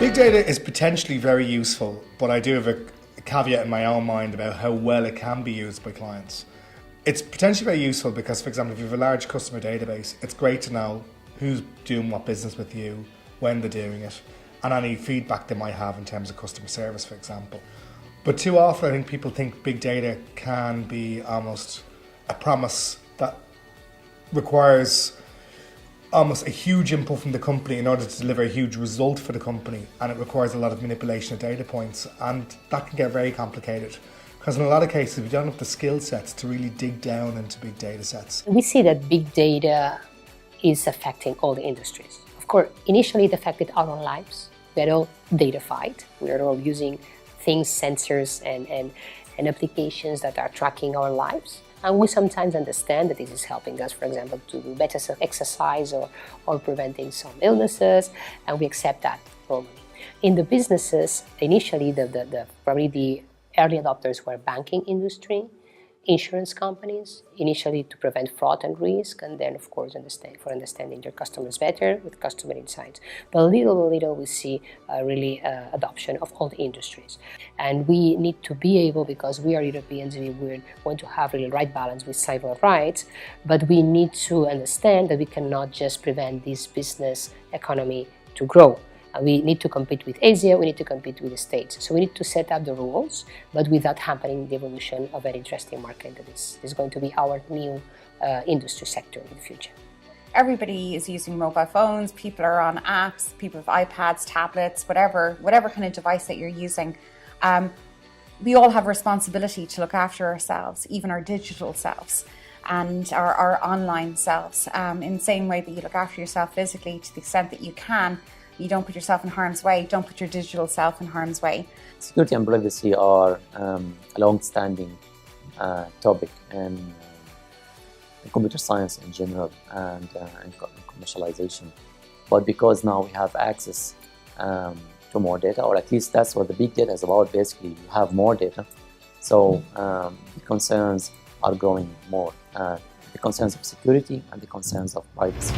Big data is potentially very useful, but I do have a caveat in my own mind about how well it can be used by clients. It's potentially very useful because, for example, if you have a large customer database, it's great to know who's doing what business with you, when they're doing it, and any feedback they might have in terms of customer service, for example. But too often I think people think big data can be almost a promise that requires almost a huge input from the company in order to deliver a huge result for the company, and it requires a lot of manipulation of data points, and that can get very complicated because in a lot of cases we don't have the skill sets to really dig down into big data sets. We see that big data is affecting all the industries. Of course, initially it affected our own lives. We're all datafied. We're all using things, sensors and applications that are tracking our lives. And we sometimes understand that this is helping us, for example, to do better exercise or preventing some illnesses, and we accept that normally. In the businesses, initially, probably the early adopters were banking industry, insurance companies, initially to prevent fraud and risk, and then, of course, understanding their customers better with customer insights. But little by little, we see really adoption of all the industries. And we need to be able, because we are Europeans, we want to have really right balance with cyber rights, but we need to understand that we cannot just prevent this business economy to grow. We need to compete with Asia, we need to compete with the States. So we need to set up the rules, but without hampering the evolution of an interesting market that is going to be our new industry sector in the future. Everybody is using mobile phones, people are on apps, people have iPads, tablets, whatever kind of device that you're using. We all have a responsibility to look after ourselves, even our digital selves and our online selves. In the same way that you look after yourself physically, to the extent that you can, you don't put yourself in harm's way, don't put your digital self in harm's way. Security and privacy are a long-standing topic in computer science in general and commercialization. But because now we have access to more data, or at least that's what the big data is about, basically you have more data. So the concerns are growing more, the concerns of security and the concerns of privacy.